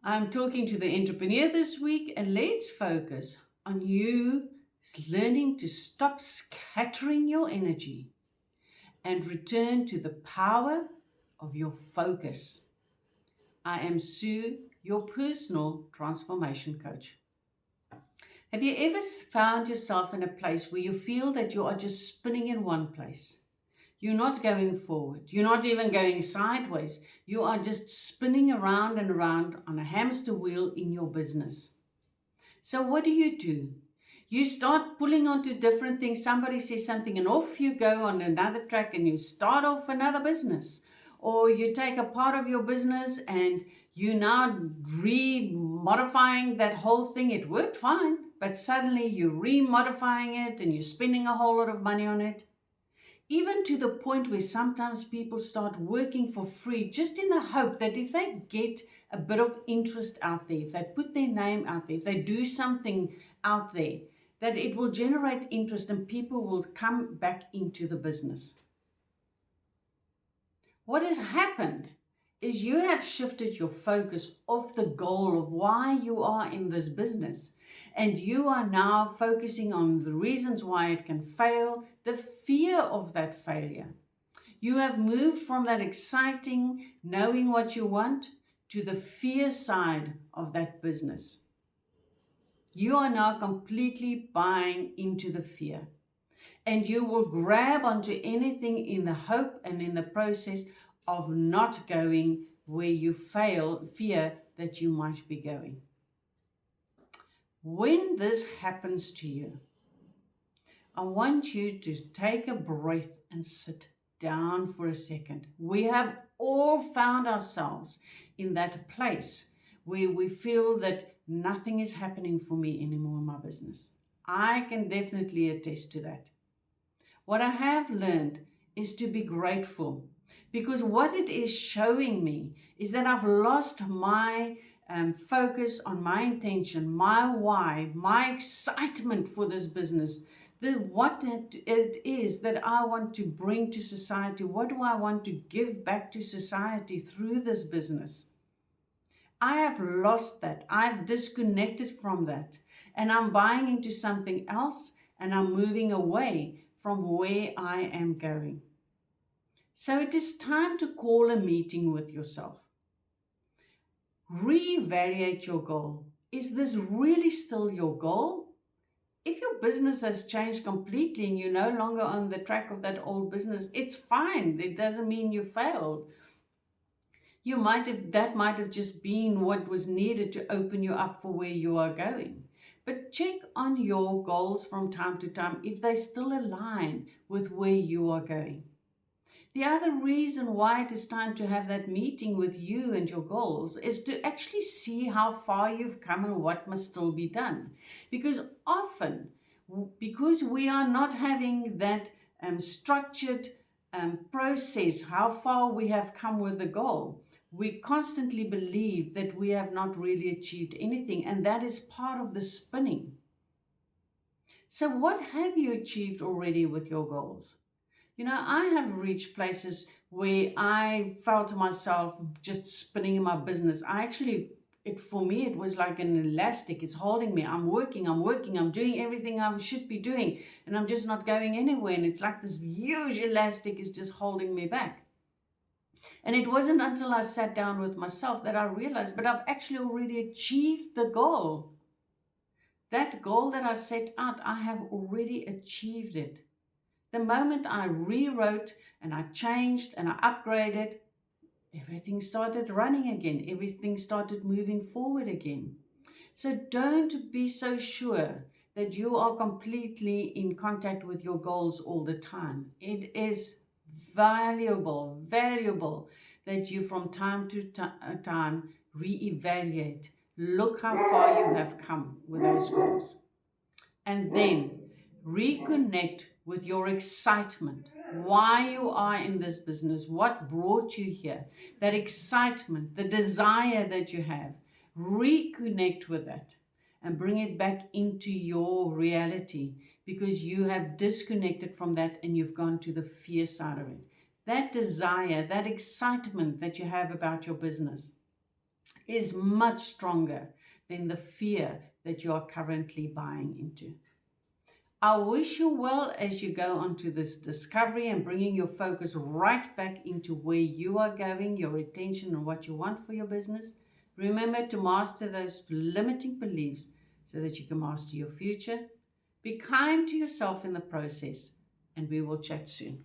I'm talking to the entrepreneur this week, and let's focus on you learning to stop scattering your energy and return to the power of your focus. I am Sue, your personal transformation coach. Have you ever found yourself in a place where you feel that you are just spinning in one place? You're not going forward. You're not even going sideways. You are just spinning around and around on a hamster wheel in your business. So what do? You start pulling onto different things. Somebody says something and off you go on another track and you start off another business. Or you take a part of your business and you now re-modifying that whole thing. It worked fine, but suddenly you're re-modifying it and you're spending a whole lot of money on it. Even to the point where sometimes people start working for free just in the hope that if they get a bit of interest out there, if they put their name out there, if they do something out there, that it will generate interest and people will come back into the business. What has happened is you have shifted your focus off the goal of why you are in this business. And you are now focusing on the reasons why it can fail, the fear of that failure. You have moved from that exciting knowing what you want to the fear side of that business. You are now completely buying into the fear. And you will grab onto anything in the hope and in the process of not going where you fear that you might be going. When this happens to you, I want you to take a breath and sit down for a second. We have all found ourselves in that place where we feel that nothing is happening for me anymore in my business. I can definitely attest to that. What I have learned is to be grateful, because what it is showing me is that I've lost my focus on my intention, my why, my excitement for this business, what it is that I want to bring to society. What do I want to give back to society through this business? I have lost that. I've disconnected from that, and I'm buying into something else, and I'm moving away from where I am going. So it is time to call a meeting with yourself. Reevaluate your goal. Is this really still your goal? If your business has changed completely and you're no longer on the track of that old business, it's fine. It doesn't mean you failed. That might have just been what was needed to open you up for where you are going. But check on your goals from time to time if they still align with where you are going. The other reason why it is time to have that meeting with you and your goals is to actually see how far you've come and what must still be done. Because often, because we are not having that structured process, how far we have come with the goal, we constantly believe that we have not really achieved anything, and that is part of the spinning. So what have you achieved already with your goals? I have reached places where I felt myself just spinning in my business. For me, it was like an elastic. It's holding me. I'm working. I'm doing everything I should be doing, and I'm just not going anywhere. And it's like this huge elastic is just holding me back. And it wasn't until I sat down with myself that I realized, but I've actually already achieved the goal. That goal that I set out, I have already achieved it. The moment I rewrote and I changed and I upgraded, everything started running again. Everything started moving forward again. So don't be so sure that you are completely in contact with your goals all the time. It is valuable that you from time to time reevaluate. Look how far you have come with those goals. And then reconnect with your excitement, why you are in this business, what brought you here, that excitement, the desire that you have. Reconnect with that and bring it back into your reality, because you have disconnected from that and you've gone to the fear side of it. That desire, that excitement that you have about your business, is much stronger than the fear that you are currently buying into. I wish you well as you go on to this discovery and bringing your focus right back into where you are going, your attention, and what you want for your business. Remember to master those limiting beliefs so that you can master your future. Be kind to yourself in the process, and we will chat soon.